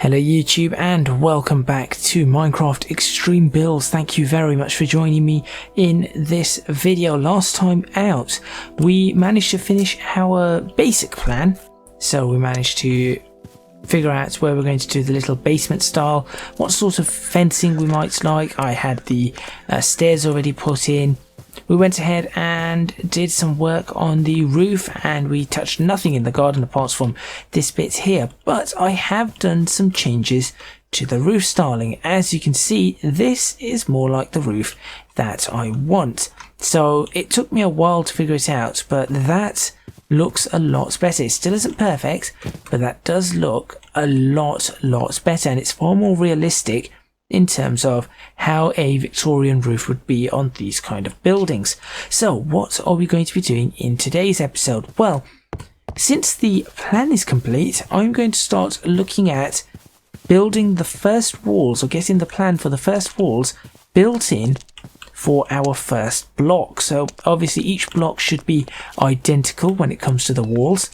Hello YouTube and welcome back to Minecraft Extreme Builds. Thank you very much for joining me in this video. Last time out we managed to finish our basic plan, so we managed to figure out where we're going to do the little basement style, what sort of fencing we might like. I had the stairs already put in. We went ahead and did some work on the roof, and we touched nothing in the garden apart from this bit here, but I have done some changes to the roof styling. As you can see, this is more like the roof that I want. So it took me a while to figure it out, but that looks a lot better. It still isn't perfect, but that does look a lot better, and it's far more realistic in terms of how a Victorian roof would be on these kind of buildings. So what are we going to be doing in today's episode? Well, since the plan is complete, I'm going to start looking at building the first walls, or getting the plan for the first walls built in for our first block. So obviously each block should be identical when it comes to the walls,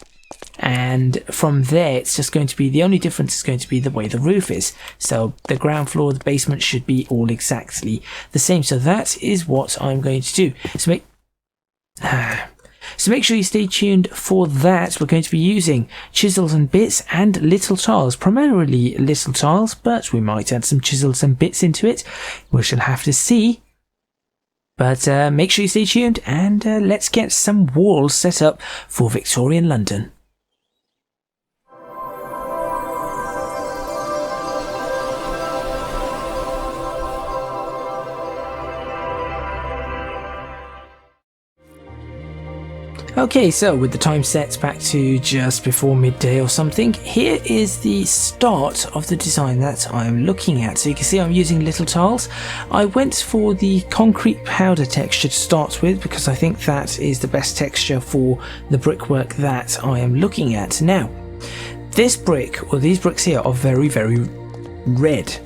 and from there it's just going to be, the only difference is going to be the way the roof is. So the ground floor, the basement should be all exactly the same. So that is what I'm going to do. So make sure you stay tuned for that. We're going to be using chisels and bits and little tiles, primarily little tiles, but we might add some chisels and bits into it. We shall have to see. But make sure you stay tuned, and let's get some walls set up for Victorian London. Okay, so with the time set back to just before midday or something, here is the start of the design that I'm looking at. So you can see I'm using little tiles. I went for the concrete powder texture to start with, because I think that is the best texture for the brickwork that I am looking at. Now, this brick, or these bricks here, are very red.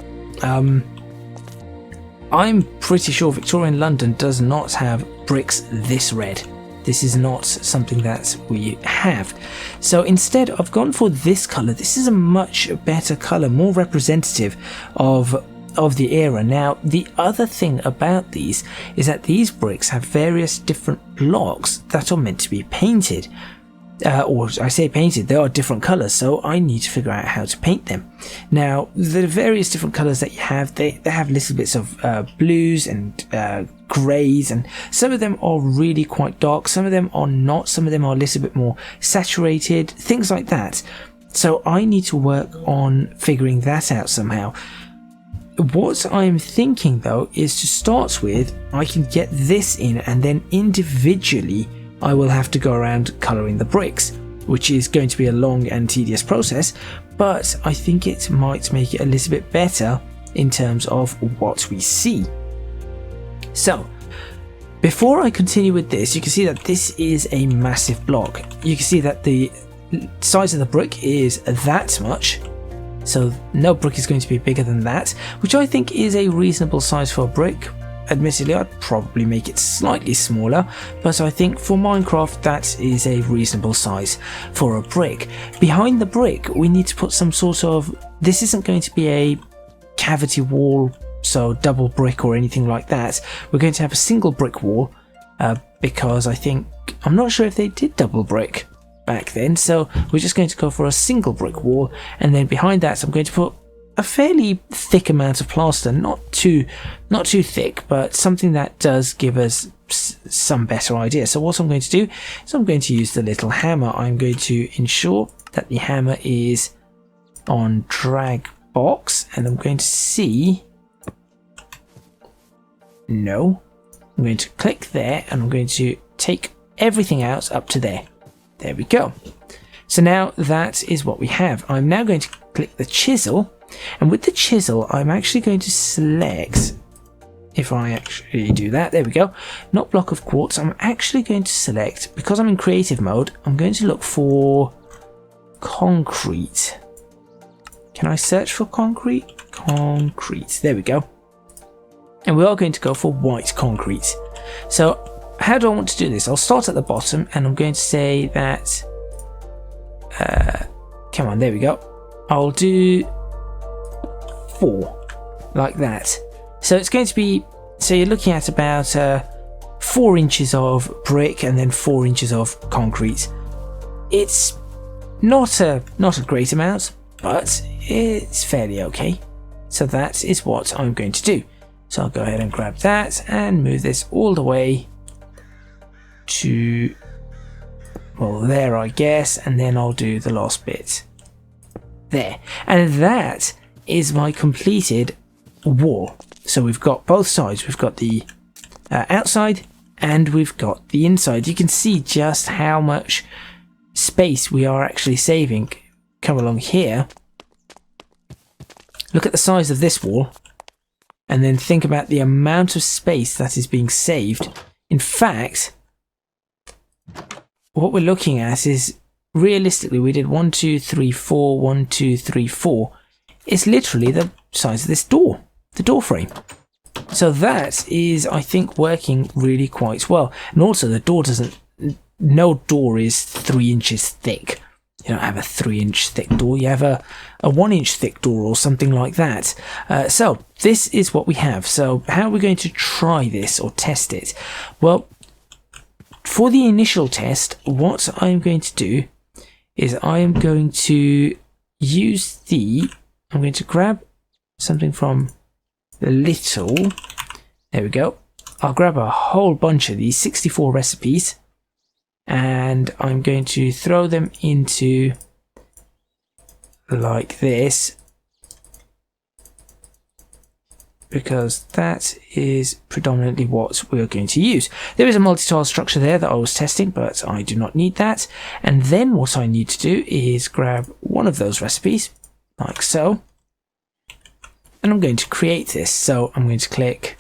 I'm pretty sure Victorian London does not have bricks this red. This is not something that we have. So instead I've gone for this colour. This is a much better colour, more representative of the era. Now, the other thing about these is that these bricks have various different blocks that are meant to be painted. Or I say painted, they are different colours, so I need to figure out how to paint them. Now, the various different colours that you have, they have little bits of blues and greys, and some of them are really quite dark, some of them are not, some of them are a little bit more saturated, things like that. So I need to work on figuring that out somehow. What I'm thinking though is to start with, I can get this in, and then individually I will have to go around colouring the bricks, which is going to be a long and tedious process, but I think it might make it a little bit better in terms of what we see. So, before I continue with this, you can see that this is a massive block. You can see that the size of the brick is that much, so no brick is going to be bigger than that, which I think is a reasonable size for a brick. Admittedly, I'd probably make it slightly smaller, but I think for Minecraft that is a reasonable size for a brick. Behind the brick we need to put some sort of, this isn't going to be a cavity wall, so double brick or anything like that. We're going to have a single brick wall, because I'm not sure if they did double brick back then, so we're just going to go for a single brick wall, and then behind that I'm going to put a fairly thick amount of plaster, not too thick, but something that does give us some better idea. So what I'm going to do is I'm going to use the little hammer. I'm going to ensure that the hammer is on drag box, and I'm going to see, no, I'm going to click there, and I'm going to take everything out up to there. There we go. So now that is what we have. I'm now going to click the chisel, and with the chisel I'm actually going to select, if I actually do that, there we go, not block of quartz, I'm actually going to select, because I'm in creative mode, I'm going to look for concrete. Can I search for concrete? Concrete, there we go. And we are going to go for white concrete. So how do I want to do this? I'll start at the bottom, and I'm going to say that, come on, there we go. I'll do 4, like that. So it's going to be, so you're looking at about 4 inches of brick and then 4 inches of concrete. It's not a great amount, but it's fairly okay. So that is what I'm going to do. So I'll go ahead and grab that and move this all the way to, well, there I guess, and then I'll do the last bit there. And that is my completed wall. So we've got both sides. We've got the outside and we've got the inside. You can see just how much space we are actually saving. Come along here. Look at the size of this wall and then think about the amount of space that is being saved. In fact, what we're looking at is, realistically, we did 1, 2, 3, 4, 1, 2, 3, 4. It's literally the size of this door, the door frame. So that is, I think, working really quite well. And also the door doesn't, no door is 3 inches thick. You don't have a 3-inch thick door, you have a 1-inch thick door or something like that. So this is what we have. So how are we going to try this or test it? Well, for the initial test, what I'm going to do is I am going to use I'm going to grab something from the little, there we go. I'll grab a whole bunch of these 64 recipes and I'm going to throw them into like this, because that is predominantly what we're going to use. There is a multi-tile structure there that I was testing, but I do not need that. And then what I need to do is grab one of those recipes, like so. And I'm going to create this. So I'm going to click,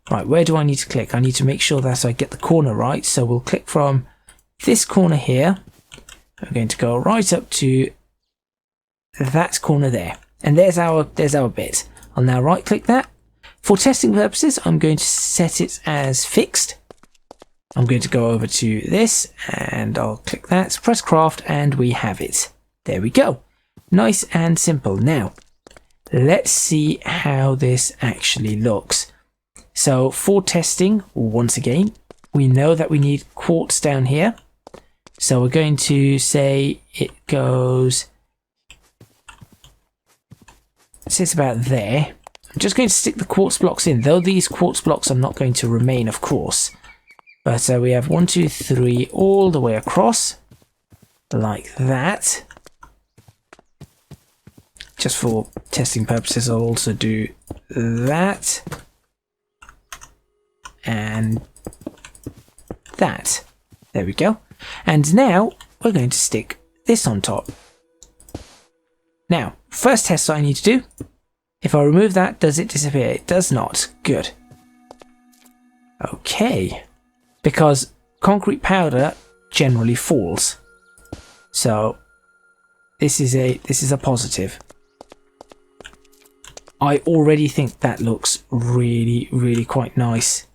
right, where do I need to click? I need to make sure that I get the corner right. So we'll click from this corner here. I'm going to go right up to that corner there. And there's our bit. I'll now right click that. For testing purposes, I'm going to set it as fixed. I'm going to go over to this and I'll click that, press craft, and we have it. There we go. Nice and simple. Now, let's see how this actually looks. So for testing, once again, we know that we need quartz down here. So we're going to say it goes, it's about there. I'm just going to stick the quartz blocks in, though these quartz blocks are not going to remain, of course. But we have 1, 2, 3 all the way across, like that. Just for testing purposes, I'll also do that. And that. There we go. And now we're going to stick this on top. Now, first test I need to do. If I remove that, does it disappear? It does not. Good. Okay. Because concrete powder generally falls. So this is a positive. I already think that looks really, really quite nice.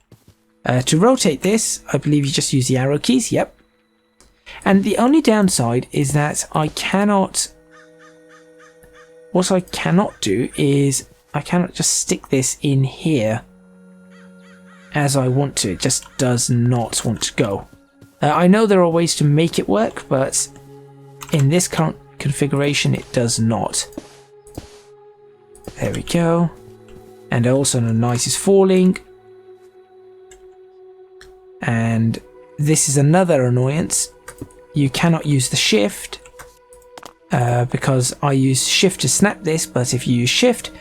To rotate this, I believe you just use the arrow keys. Yep. And the only downside is that what I cannot do is I cannot just stick this in here as I want to. It just does not want to go. I know there are ways to make it work, but in this current configuration it does not. There we go. And also the nice is falling. And this is another annoyance. You cannot use the shift. Because I use shift to snap this, but if you use shift,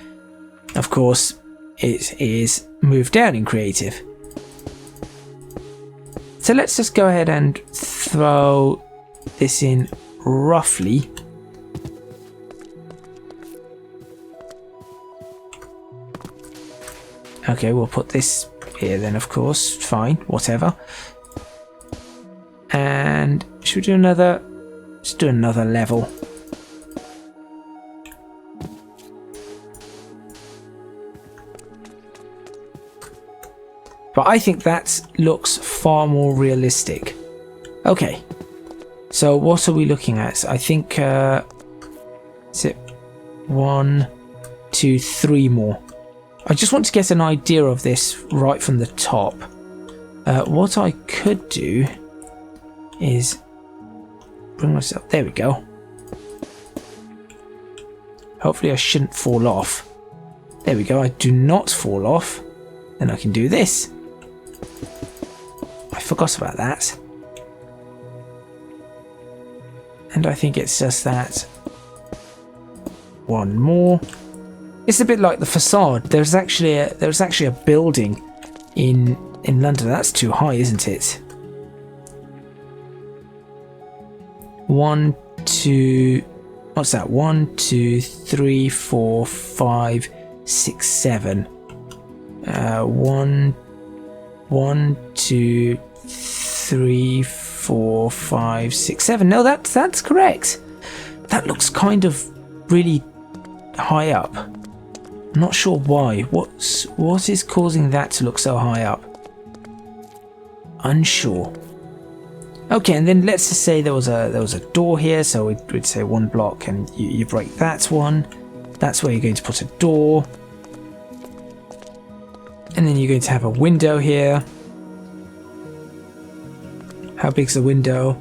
of course, it is moved down in creative. So let's just go ahead and throw this in roughly. Okay, we'll put this here then, of course, fine, whatever. And should we do another, let's do another level. But I think that looks far more realistic. Okay, so what are we looking at? I think, is it 1, to 3 more. I just want to get an idea of this right from the top. What I could do is bring myself, there we go. Hopefully I shouldn't fall off. There we go, I do not fall off. Then I can do this. I forgot about that. And I think it's just that. One more. It's a bit like the facade. There's actually a building in London. That's too high, isn't it? 1, 2. What's that? 1, 2, 3, 4, 5, 6, 7. 1, 2, 3, 4, 5, 6, 7. No, that's correct. That looks kind of really high up. I'm not sure why. What is causing that to look so high up? Unsure. Okay, and then let's just say there was a door here, so we'd say 1 block, and you break that one. That's where you're going to put a door. And then you're going to have a window here. How big's the window?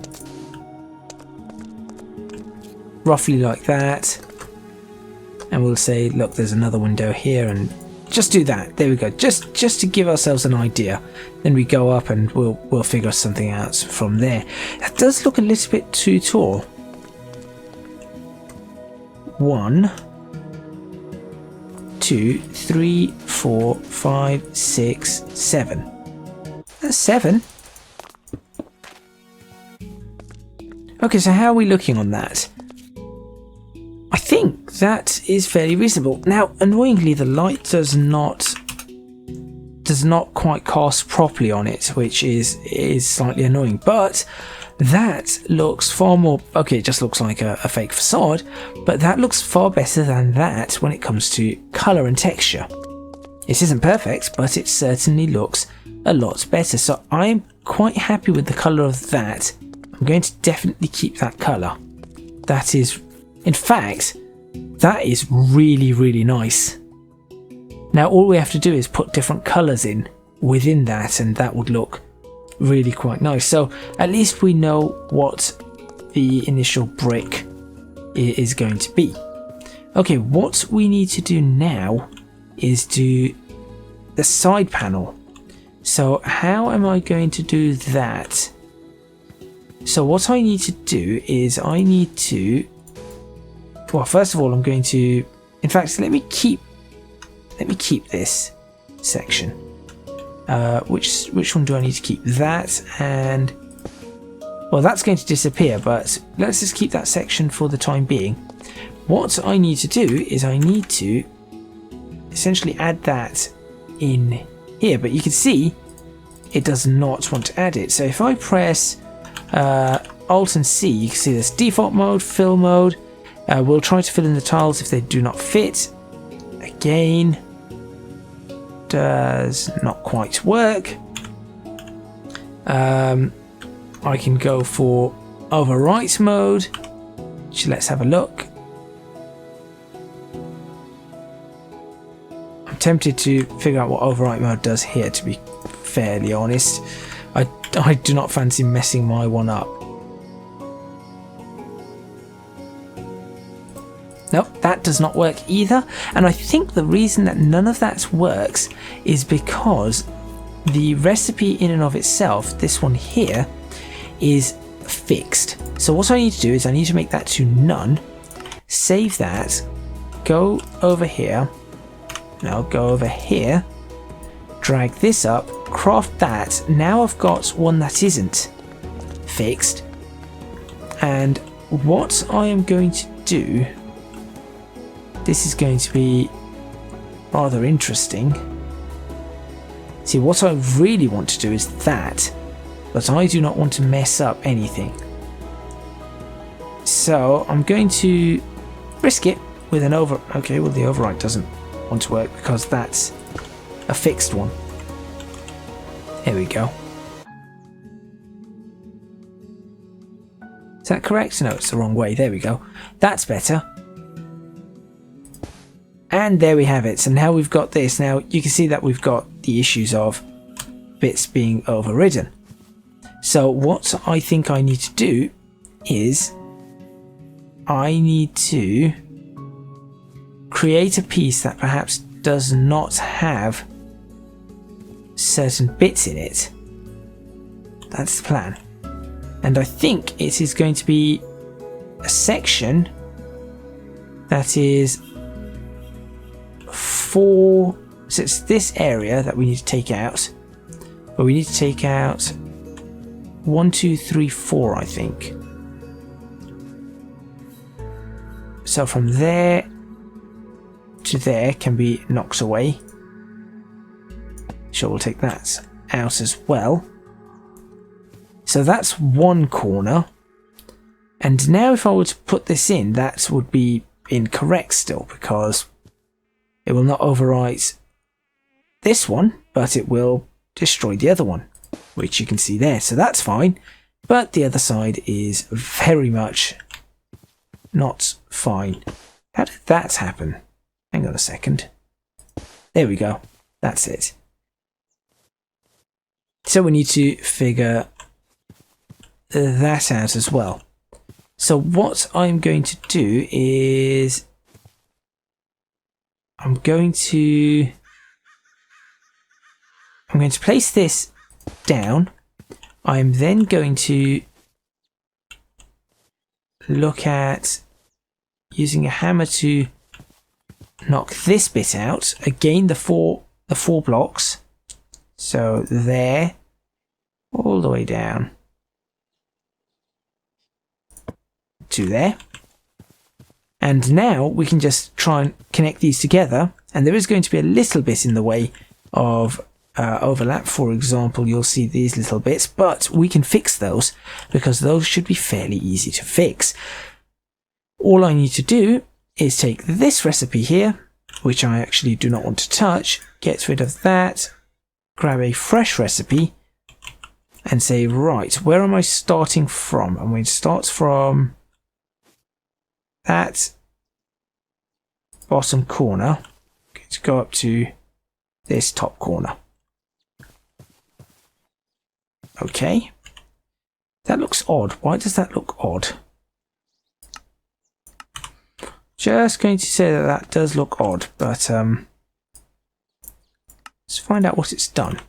Roughly like that. And we'll say, look, there's another window here, and just do that. There we go. Just to give ourselves an idea. Then we go up and we'll figure something out from there. That does look a little bit too tall. 1, 2, 3, 4, 5, 6, 7. That's 7. Okay, so how are we looking on that? I think that is fairly reasonable. Now, annoyingly, the light does not quite cast properly on it, which is slightly annoying. But that looks far more... Okay, it just looks like a fake facade, but that looks far better than that when it comes to colour and texture. It isn't perfect, but it certainly looks a lot better. So I'm quite happy with the colour of that. I'm going to definitely keep that colour. That is... In fact, that is really, really nice. Now all we have to do is put different colours in within that, and that would look really quite nice. So at least we know what the initial brick is going to be. Okay, what we need to do now is do the side panel. So how am I going to do that? So what I need to do is I need to... Well, first of all, I'm going to... In fact, let me keep this section. Which one do I need to keep? That and... Well, that's going to disappear, but let's just keep that section for the time being. What I need to do is I need to essentially add that in here, but you can see it does not want to add it. So if I press Alt and C, you can see this default mode, fill mode. We'll try to fill in the tiles if they do not fit. Again, does not quite work. I can go for overwrite mode, which let's have a look. I'm tempted to figure out what overwrite mode does here, to be fairly honest. I do not fancy messing my one up. Nope, that does not work either. And I think the reason that none of that works is because the recipe in and of itself, this one here, is fixed. So what I need to do is I need to make that to none, save that, go over here, now go over here, drag this up, craft that. Now I've got one that isn't fixed. And what I am going to do... This is going to be rather interesting. See, what I really want to do is that, but I do not want to mess up anything. So I'm going to risk it with an over... Okay, well the override doesn't want to work because that's a fixed one. There we go. Is that correct? No, it's the wrong way. There we go. That's better. And there we have it. So now we've got this. Now you can see that we've got the issues of bits being overridden. So what I think I need to do is I need to create a piece that perhaps does not have certain bits in it. That's the plan. And I think it is going to be a section that is so it's this area that we need to take out, but we need to take out 1, 2, 3, 4, I think. So from there to there can be knocked away. Sure, we'll take that out as well. So that's one corner. And now if I were to put this in, that would be incorrect still, because it will not overwrite this one, but it will destroy the other one, which you can see there. So that's fine, but the other side is very much not fine. How did that happen? Hang on a second. There we go. That's it. So we need to figure that out as well. So what I'm going to do is I'm going to place this down. I'm then going to look at using a hammer to knock this bit out. Again, the four blocks. So there, all the way down to there. And now we can just try and connect these together. And there is going to be a little bit in the way of overlap. For example, you'll see these little bits, but we can fix those because those should be fairly easy to fix. All I need to do is take this recipe here, which I actually do not want to touch, get rid of that, grab a fresh recipe and say, right, where am I starting from? I'm going to start from that bottom corner. I'm going to go up to this top corner. Okay. That looks odd. Why does that look odd? Just going to say that that does look odd, but let's find out what it's done.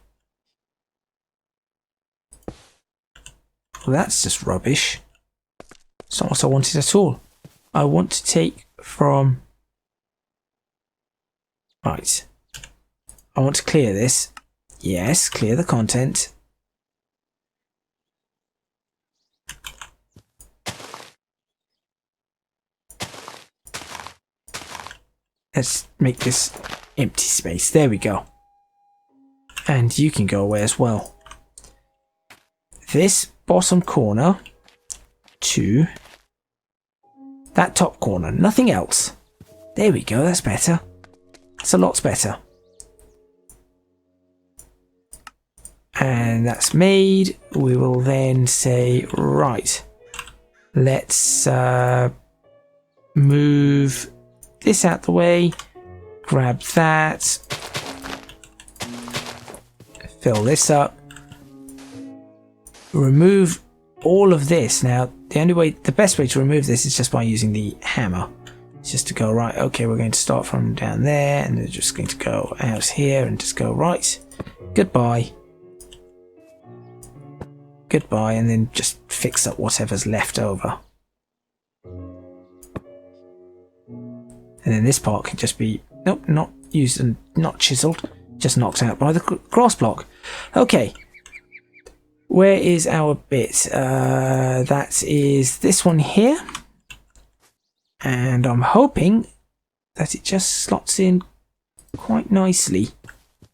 Well, that's just rubbish. It's not what I wanted at all. I want to take from... Right. I want to clear this. Yes, clear the content. Let's make this empty space. There we go. And you can go away as well. This bottom corner to that top corner. Nothing else. There we go. That's better. That's a lot better. And that's made. We will then say, right, let's move this out the way, grab that, fill this up, remove all of this. Now, the best way to remove this is just by using the hammer. It's just to go, right, okay, we're going to start from down there, and we're just going to go out here and just go, right, goodbye, goodbye, and then just fix up whatever's left over. And then this part can just be, nope, not used and not chiseled, just knocked out by the cross block. Okay, where is our bit? That is this one here. And I'm hoping that it just slots in quite nicely.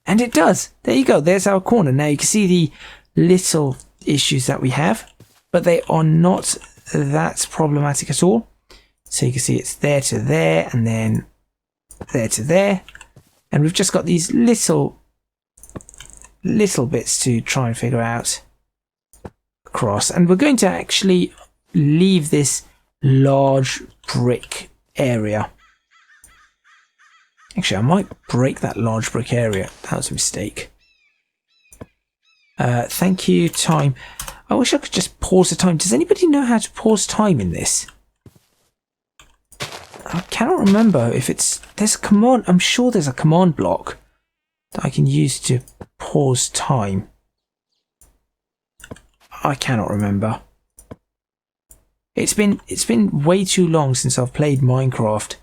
And it does. There you go. There's our corner. Now you can see the little issues that we have, but they are not that problematic at all. So you can see it's there to there, and then there to there. And we've just got these little bits to try and figure out across. And we're going to actually leave this large brick area. Actually, I might break that large brick area. That was a mistake. Thank you, time. I wish I could just pause the time. Does anybody know how to pause time in this? I cannot remember if it's... There's a command... I'm sure there's a command block that I can use to pause time. I cannot remember. It's been way too long since I've played Minecraft.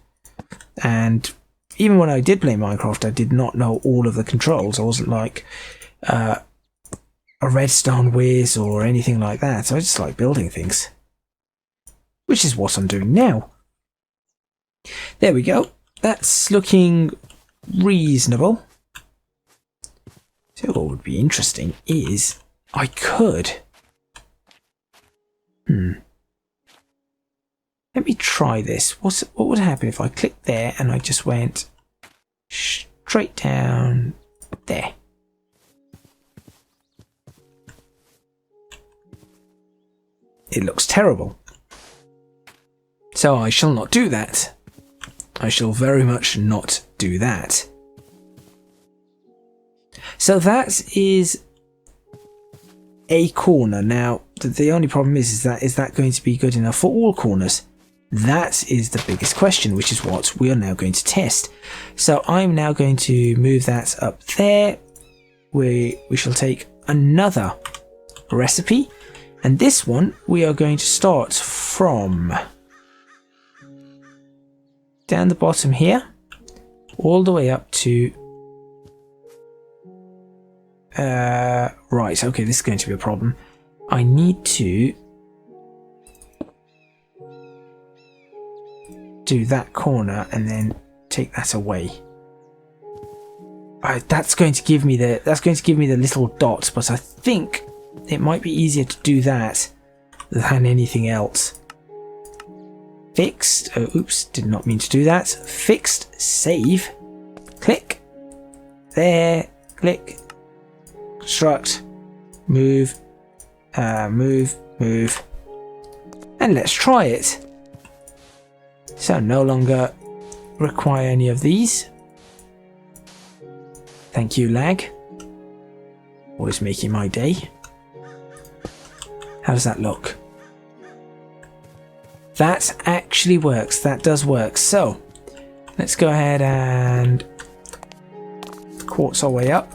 And even when I did play Minecraft, I did not know all of the controls. I wasn't like a redstone whiz or anything like that. I just like building things. Which is what I'm doing now. There we go. That's looking reasonable. So what would be interesting is I could... Let me try this. What would happen if I clicked there and I just went straight down there? It looks terrible. So I shall not do that. I shall very much not do that. So that is a corner. Now, the only problem is that going to be good enough for all corners? That is the biggest question, which is what we are now going to test. So I'm now going to move that up there. We shall take another recipe. And this one, we are going to start from down the bottom here, all the way up to... right, okay, this is going to be a problem. I need to do that corner and then take that away. That's going to give me the little dot, but I think it might be easier to do that than anything else. Fixed. Oh, oops, did not mean to do that. Fixed. Save. Click. There. Click. Construct. Move. Move. And let's try it. So no longer require any of these. Thank you, lag. Always making my day. How does that look? That actually works. That does work. So let's go ahead and quartz our way up.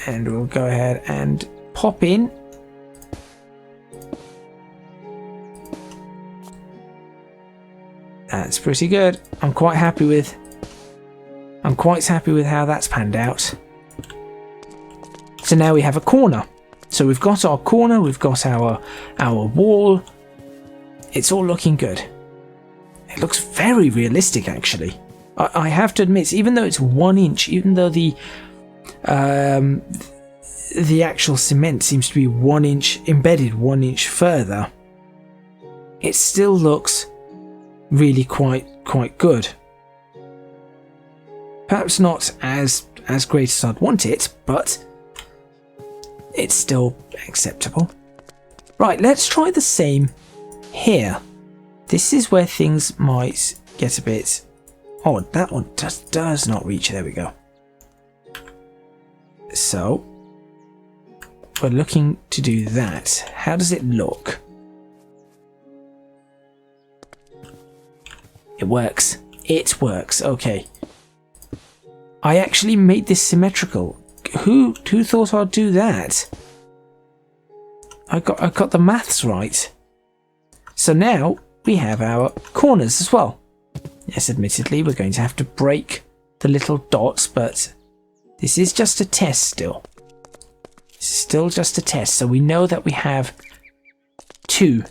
And we'll go ahead and pop in. That's pretty good. I'm quite happy with how that's panned out. So now we have a corner. So we've got our corner, we've got our wall. It's all looking good. It looks very realistic, actually. I have to admit, even though it's 1 inch, even though the actual cement seems to be 1 inch embedded 1 inch further, it still looks really quite good. Perhaps not as great as I'd want it, but it's still acceptable. Right, let's try the same here. This is where things might get a bit odd. That one just does not reach. There we go. So we're looking to do that. How does it look? It works. It works. Okay. I actually made this symmetrical. Who thought I'd do that? I got the maths right. So now we have our corners as well. Yes, admittedly, we're going to have to break the little dots, but this is just a test still. This is still just a test, so we know that we have two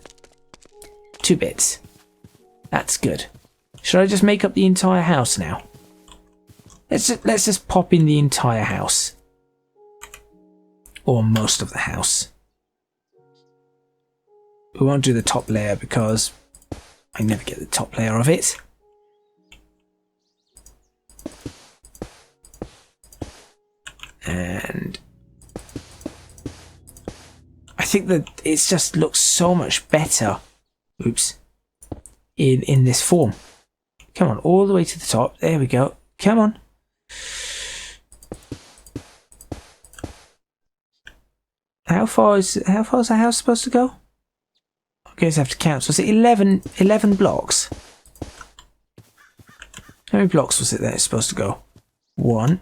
bits. That's good. Should I just make up the entire house now? Let's just pop in the entire house. Or most of the house. We won't do the top layer because I never get the top layer of it. And I think that it just looks so much better. Oops. In this form. Come on, all the way to the top. There we go. Come on. How far is the house supposed to go? I'm going to have to count. So was it 11 blocks? How many blocks was it that it's supposed to go? 1,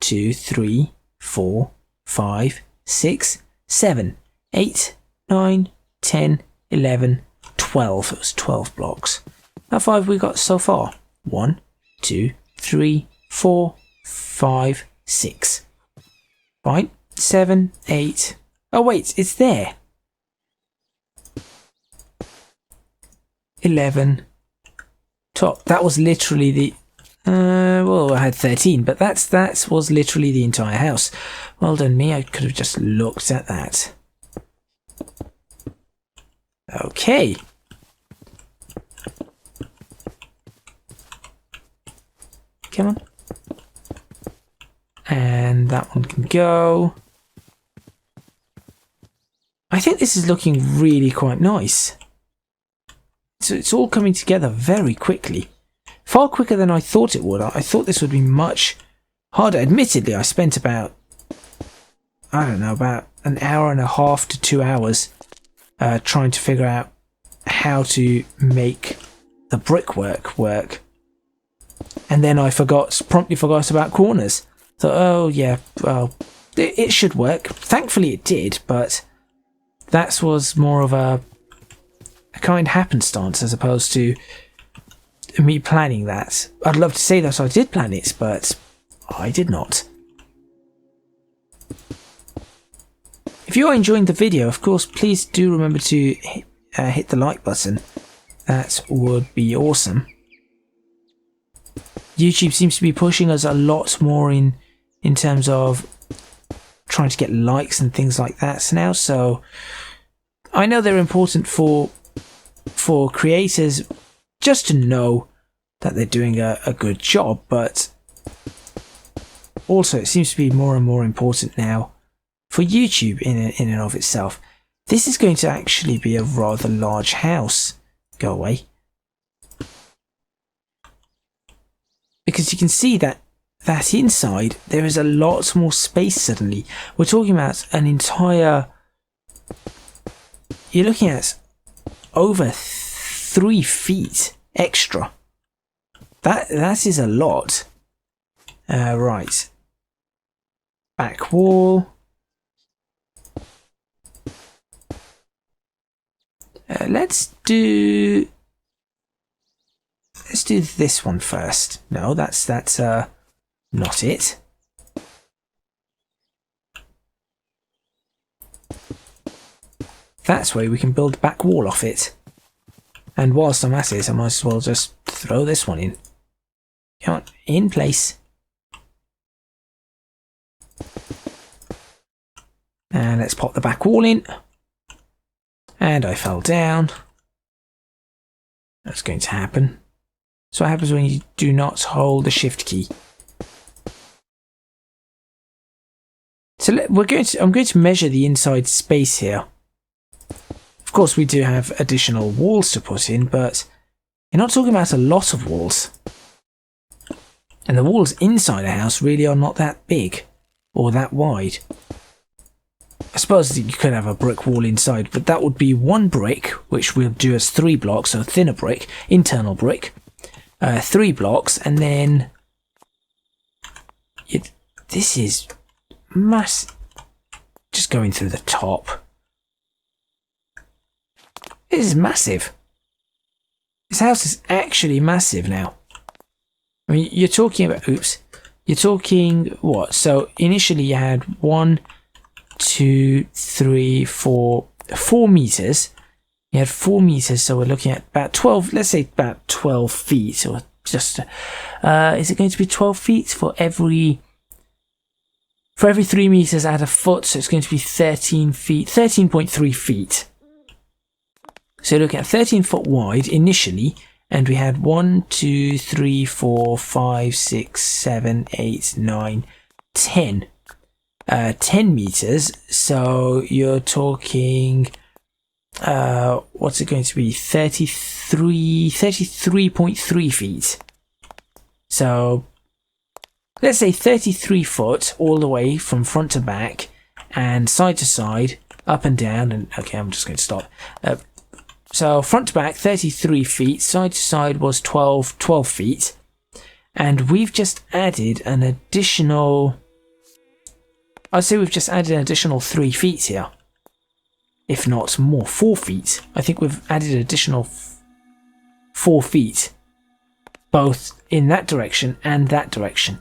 2, 3, 4, 5, 6, 7, 8, 9, 10, 11, 12. It was 12 blocks. How far have we got so far? 1, 2, 3, 4, 5, 6. Right, 7, 8. Oh wait, it's there. 11. Top. That was literally the. Well, I had 13, but that was literally the entire house. Well done, me. I could have just looked at that. Okay. Come on. And that one can go. I think this is looking really quite nice. So it's all coming together very quickly. Far quicker than I thought it would. I thought this would be much harder. Admittedly, I spent about, I don't know, about an hour and a half to 2 hours trying to figure out how to make the brickwork work. And then I promptly forgot about corners. Thought, oh yeah, well, it should work. Thankfully it did, but that was more of a kind happenstance as opposed to me planning that. I'd love to say that I did plan it, but I did not. If you are enjoying the video, of course, please do remember to hit the like button. That would be awesome. YouTube seems to be pushing us a lot more in terms of trying to get likes and things like that now. So I know they're important for creators just to know that they're doing a good job, but also it seems to be more and more important now for YouTube in and of itself. This is going to actually be a rather large house. Go away. Because you can see that inside there is a lot more space suddenly. We're talking about an entire... You're looking at over 3 feet extra. That is a lot. Right. Back wall. Let's do this one first. No, that's not it. That's where we can build a back wall off it. And whilst I'm at it, I might as well just throw this one in. Come on, in place. And let's pop the back wall in. And I fell down. That's going to happen. So what happens when you do not hold the shift key? So I'm going to measure the inside space here. Of course, we do have additional walls to put in, but you're not talking about a lot of walls. And the walls inside a house really are not that big or that wide. I suppose you could have a brick wall inside, but that would be 1 brick, which we'll do as 3 blocks, so thinner brick, internal brick, 3 blocks, and then this is massive. Just going through the top. This is massive. This house is actually massive now. I mean, you're talking about, you're talking what? So initially you had 1, 2, 3, 4 meters. You had 4 meters, so we're looking at about 12, let's say about 12 feet, or just, is it going to be 12 feet for every 3 meters at a foot? So it's going to be 13 feet, 13.3 feet. So look at 13 foot wide initially, and we had 1, 2, 3, 4, 5, 6, 7, 8, 9, 10. 10 meters, so you're talking, what's it going to be, 33 33.3 feet. So let's say 33 foot all the way from front to back and side to side, up and down, and okay, I'm just going to stop. So front to back 33 feet, side to side was 12 feet, and we've just added an additional, I'd say we've just added an additional 3 feet here, if not more, 4 feet. I think we've added an additional 4 feet, both in that direction and that direction.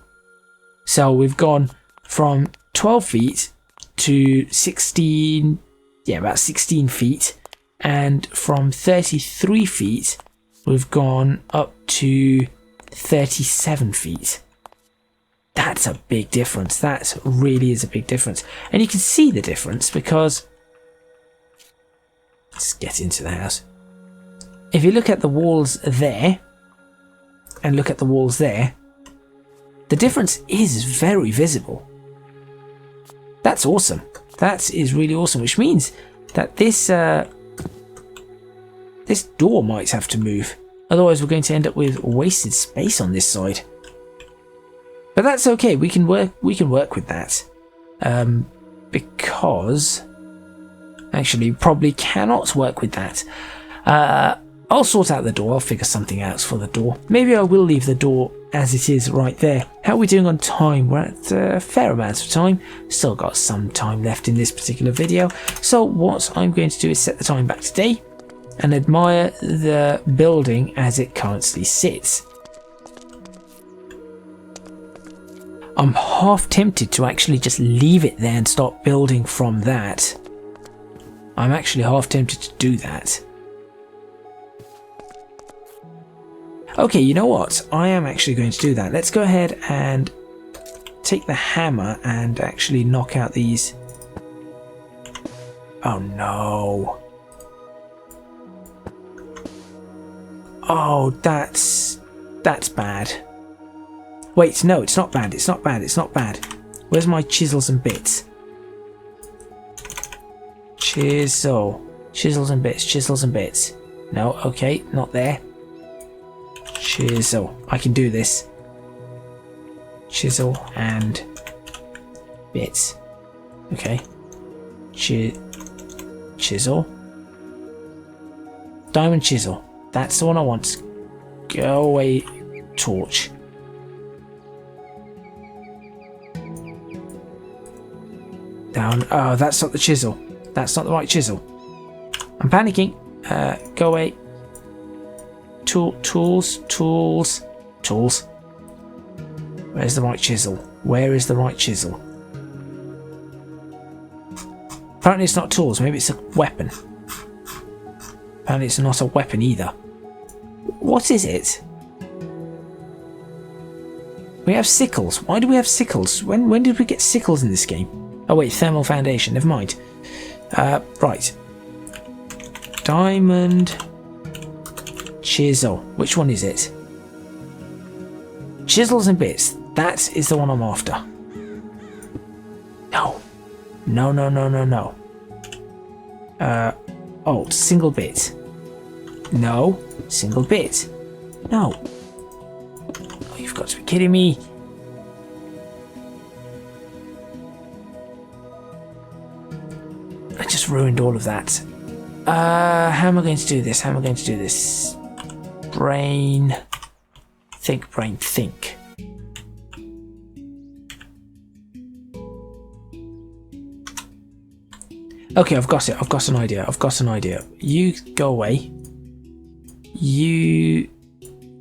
So we've gone from 12 feet to 16, about 16 feet, and from 33 feet we've gone up to 37 feet. That's a big difference. That really is a big difference, and you can see the difference because, let's get into the house. If you look at the walls there and look at the walls there, the difference is very visible. That's awesome. That is really awesome, which means that this this door might have to move. Otherwise, we're going to end up with wasted space on this side. But that's okay. We can work with that, because actually, probably cannot work with that. I'll sort out the door. I'll figure something out for the door. Maybe I will leave the door as it is right there. How are we doing on time? We're at a fair amount of time. Still got some time left in this particular video. So what I'm going to do is set the time back to day and admire the building as it currently sits. I'm half tempted to actually just leave it there and start building from that. I'm actually half tempted to do that. Okay, you know what? I am actually going to do that. Let's go ahead and take the hammer and actually knock out these. Oh no. Oh, that's bad. Wait, no, it's not bad. It's not bad. It's not bad. Where's my chisels and bits? Chisels and bits. Chisels and bits. No, okay, not there. Chisel. I can do this. Chisel and bits. Okay. Chisel. Diamond chisel. That's the one I want. Go away, torch. Down. Oh, that's not the chisel. That's not the right chisel. I'm panicking. Go away. Tools. Where's the right chisel? Where is the right chisel? Apparently it's not tools. Maybe it's a weapon. Apparently it's not a weapon either. What is it? We have sickles. Why do we have sickles? When did we get sickles in this game? Oh wait, thermal foundation. Never mind. Right. Diamond chisel. Which one is it? Chisels and bits. That is the one I'm after. No. No. Oh, single bit. No. Single bit. No. Oh, you've got to be kidding me. I just ruined all of that. How am I going to do this? How am I going to do this? Brain. Think, brain, think. Okay, I've got it. I've got an idea. I've got an idea. You go away. You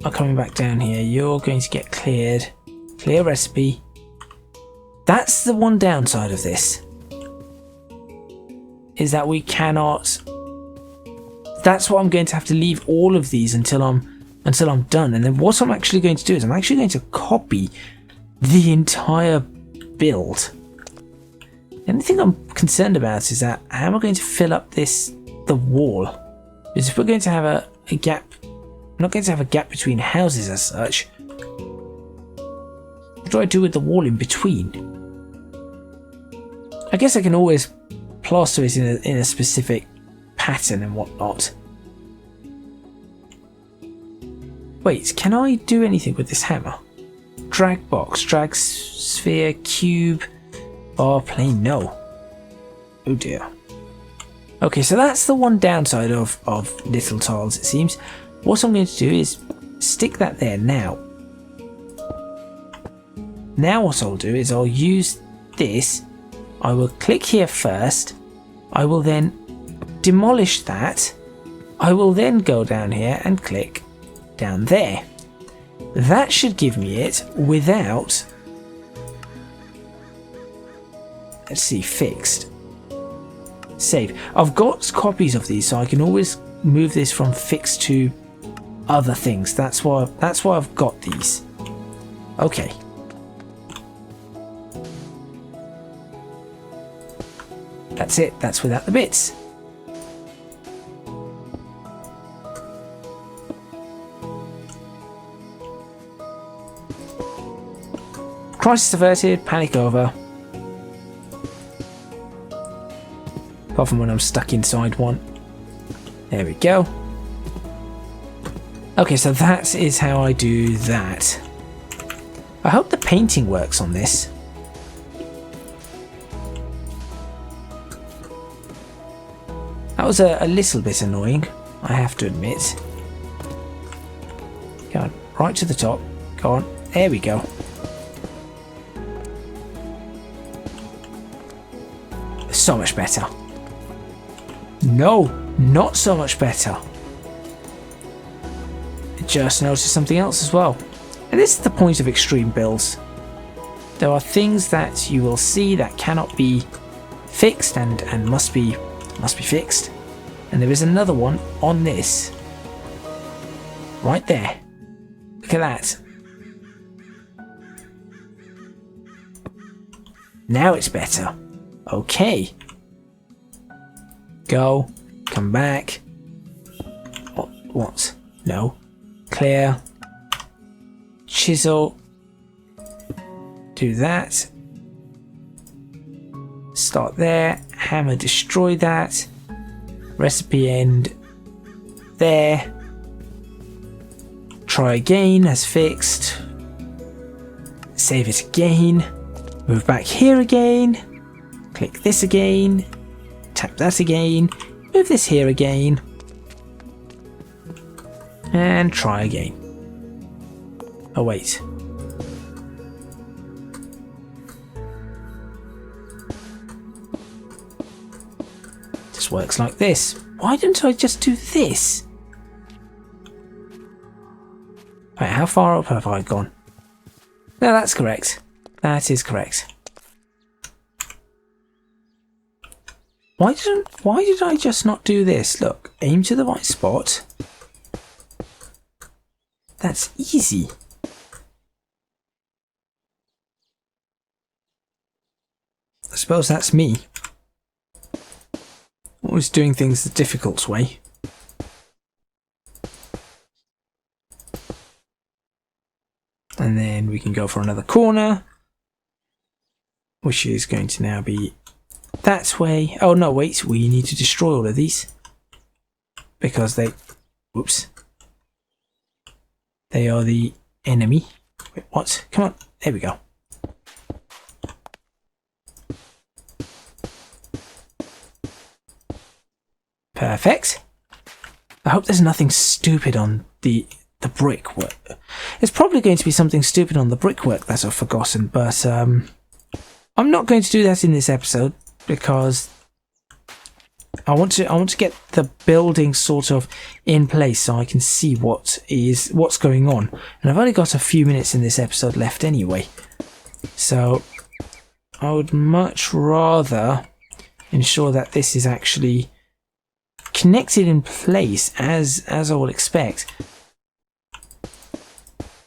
are coming back down here. You're going to get cleared. Clear recipe. That's the one downside of this. Is that we cannot. That's what I'm going to have to leave all of these until I'm done. And then what I'm actually going to do is I'm actually going to copy the entire build. The only thing I'm concerned about is that how am I going to fill up the wall? Because if we're going to have a gap, I'm not going to have a gap between houses as such. What do I do with the wall in between? I guess I can always plaster it in a specific pattern and whatnot. Wait, can I do anything with this hammer? Drag box, drag sphere, cube, bar, plane, no. Oh dear. Okay, so that's the one downside of little tiles, it seems. What I'm going to do is stick that there now. Now what I'll do is I'll use this. I will click here first. I will then demolish that. I will then go down here and click down there. That should give me it without, let's see, fixed. Save. I've got copies of these, so I can always move this from fixed to other things. That's why I've got these. Okay. That's it. That's without the bits. Crisis averted, panic over. Apart from when I'm stuck inside one. There we go. Okay, so that is how I do that. I hope the painting works on this. That was a little bit annoying, I have to admit. Go on, right to the top. Go on, there we go. So much better. No, not so much better. I just noticed something else as well. And this is the point of extreme builds. There are things that you will see that cannot be fixed and must be fixed. And there is another one on this. Right there. Look at that. Now it's better. Okay. Go. Come back. What? No. Clear. Chisel. Do that. Start there. Hammer, destroy that. Recipe end there. Try again as fixed. Save it again. Move back here again. Click this again. Tap that again. Move this here again. And try again. Oh wait. Just works like this. Why didn't I just do this? Right, how far up have I gone? No, that's correct. That is correct. Why did I just not do this? Look, aim to the right spot. That's easy. I suppose that's me. Always doing things the difficult way. And then we can go for another corner, which is going to now be that way. Oh no, wait, we need to destroy all of these because they, whoops, they are the enemy. Wait, what? Come on, there we go. Perfect. I hope there's nothing stupid on the brickwork. There's probably going to be something stupid on the brickwork that I've forgotten, but I'm not going to do that in this episode because I want to get the building sort of in place so I can see what's going on. And I've only got a few minutes in this episode left anyway, so I would much rather ensure that this is actually connected in place as I would expect.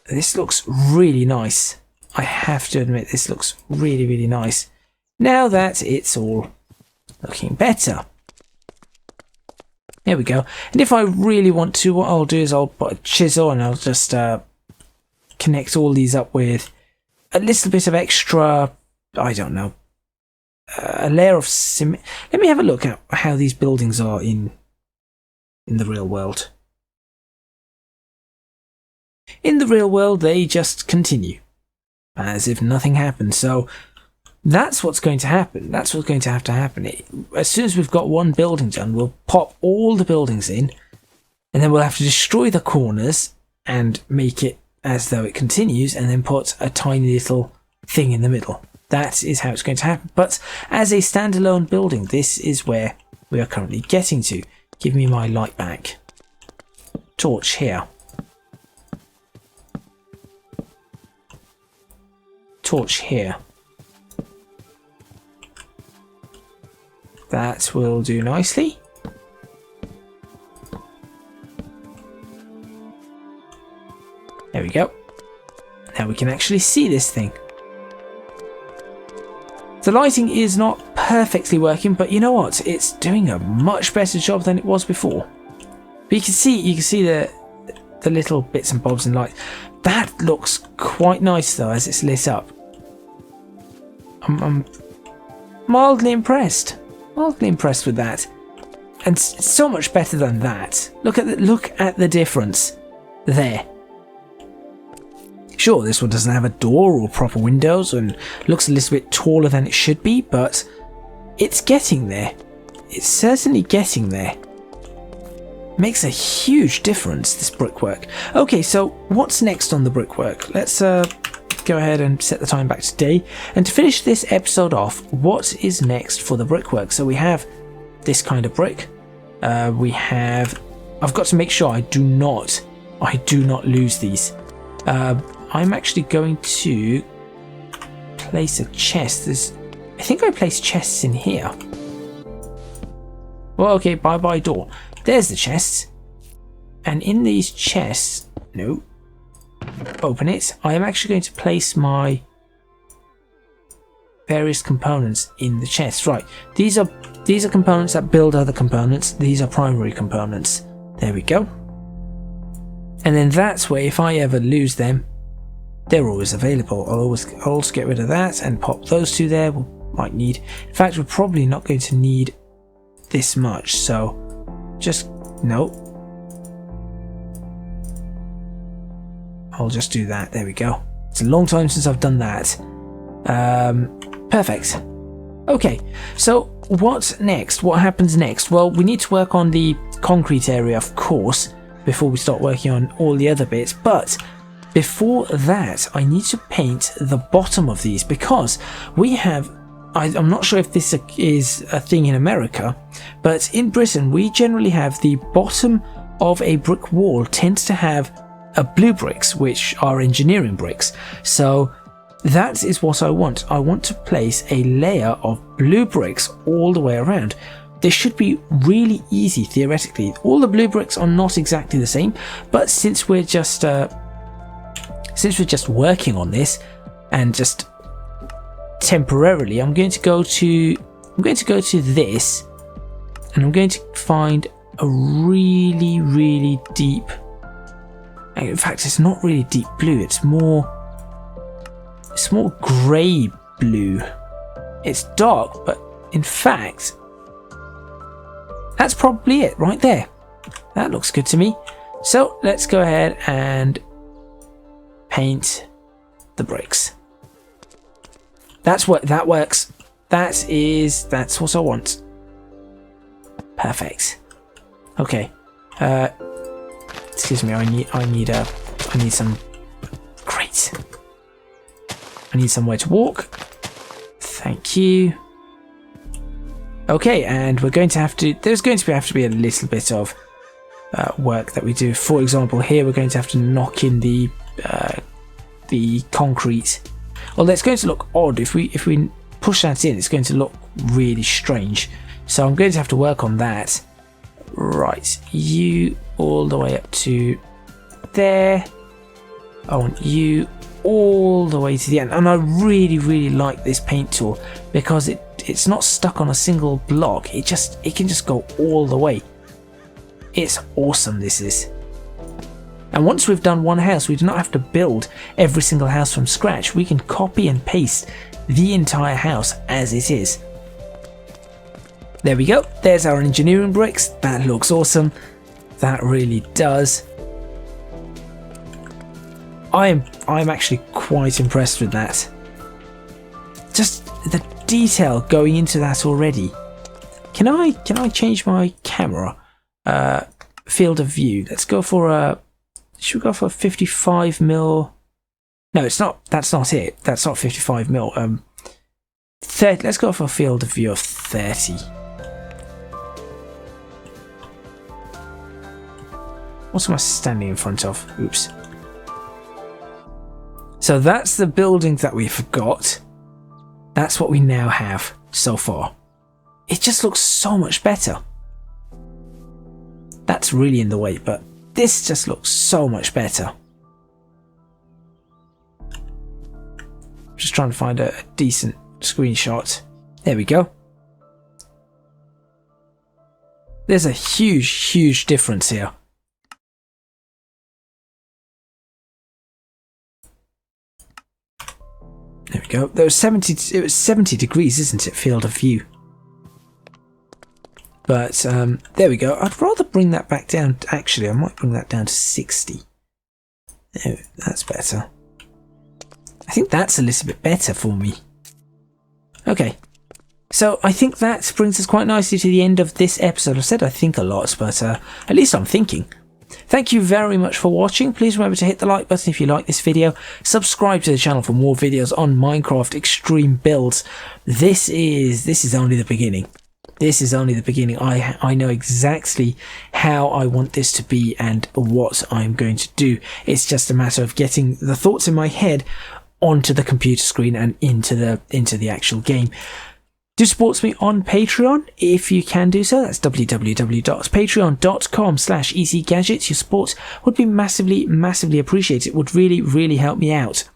This looks really nice. I have to admit, this looks really, really nice. Now that it's all looking better. There we go. And if I really want to, what I'll do is I'll put a chisel and I'll just connect all these up with a little bit of extra, I don't know, a layer of cement. Let me have a look at how these buildings are in the real world. In the real world, they just continue as if nothing happened. So that's what's going to happen. That's what's going to have to happen. As soon as we've got one building done, we'll pop all the buildings in, and then we'll have to destroy the corners and make it as though it continues, and then put a tiny little thing in the middle. That is how it's going to happen. But as a standalone building, this is where we are currently getting to. Give me my light back. Torch here. Torch here. That will do nicely. There we go. Now we can actually see this thing. The lighting is not perfectly working, but you know what? It's doing a much better job than it was before. But you can see the little bits and bobs and light. That looks quite nice though as it's lit up. I'm mildly impressed. Mildly impressed with that. And it's so much better than that. Look at the difference there. Sure, this one doesn't have a door or proper windows and looks a little bit taller than it should be, but it's getting there. It's certainly getting there. Makes a huge difference, this brickwork. Okay, so what's next on the brickwork? Let's go ahead and set the time back to day. And to finish this episode off, what is next for the brickwork? So we have this kind of brick. I've got to make sure I do not lose these. I'm actually going to place a chest. I think I placed chests in here. Well, okay, bye door. There's the chests. And in these chests, no, open it. I am actually going to place my various components in the chests. Right, these are components that build other components. These are primary components. There we go. And then that's where if I ever lose them, they're always available. I'll also get rid of that and pop those two there. We might need, in fact, we're probably not going to need this much. So just, no. I'll just do that. There we go. It's a long time since I've done that. Perfect. Okay, so what's next? What happens next? Well, we need to work on the concrete area, of course, before we start working on all the other bits. But before that, I need to paint the bottom of these because we have, I'm not sure if this is a thing in America, but in Britain, we generally have the bottom of a brick wall tends to have blue bricks, which are engineering bricks. So that is what I want. I want to place a layer of blue bricks all the way around. This should be really easy theoretically. All the blue bricks are not exactly the same, but since we're just working on this and just temporarily, I'm going to go to this, and I'm going to find a really deep. In fact, it's not really deep blue. It's more grey blue. It's dark, but in fact, that's probably it right there. That looks good to me. So let's go ahead and paint the bricks. That works. That's what I want. Perfect. Okay. Excuse me. I need some. Great. I need somewhere to walk. Thank you. Okay, and we're going to have to. There's going to have to be a little bit of work that we do. For example, here we're going to have to knock in the concrete. Although it's going to look odd if we push that in. It's going to look really strange. So I'm going to have to work on that. Right, you all the way up to there. I want you all the way to the end. And I really like this paint tool because it's not stuck on a single block. It can just go all the way. It's awesome, this is. And once we've done one house, we do not have to build every single house from scratch. We can copy and paste the entire house as it is. There we go. There's our engineering bricks. That looks awesome. That really does. I'm actually quite impressed with that. Just the detail going into that already. Can I change my camera field of view? Let's go for a. Should we go for a 55mm? No, it's not. That's not it. That's not 55mm. 30. Let's go for a field of view of 30. What am I standing in front of? Oops. So that's the building that we forgot. That's what we now have so far. It just looks so much better. That's really in the way, but this just looks so much better. Just trying to find a decent screenshot. There we go. There's a huge difference here. There we go. It was 70 degrees, isn't it? Field of view. But there we go. I'd rather bring that back down. Actually, I might bring that down to 60. Oh, that's better. I think that's a little bit better for me. Okay. So I think that brings us quite nicely to the end of this episode. I said I think a lot, but at least I'm thinking. Thank you very much for watching. Please remember to hit the like button if you like this video. Subscribe to the channel for more videos on Minecraft Extreme Builds. This is only the beginning. This is only the beginning. I know exactly how I want this to be and what I'm going to do. It's just a matter of getting the thoughts in my head onto the computer screen and into the actual game. Do support me on Patreon if you can do so. That's www.patreon.com/ecgadgets. Your support would be massively appreciated. It would really help me out.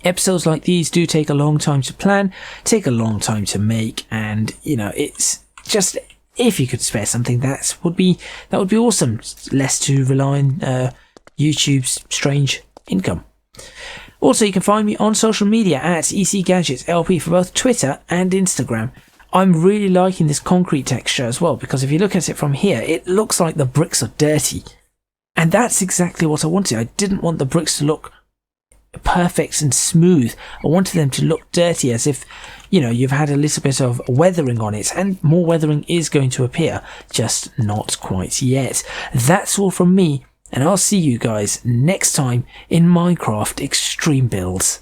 Episodes like these do take a long time to plan, take a long time to make, and you know, it's just, if you could spare something, that would be awesome. Less to rely on YouTube's strange income. Also, you can find me on social media at ecgadgetslp for both Twitter and Instagram. I'm really liking this concrete texture as well, because if you look at it from here, it looks like the bricks are dirty. And that's exactly what I wanted. I didn't want the bricks to look perfect and smooth. I wanted them to look dirty, as if, you know, you've had a little bit of weathering on it, and more weathering is going to appear, just not quite yet. That's all from me. And I'll see you guys next time in Minecraft Extreme Builds.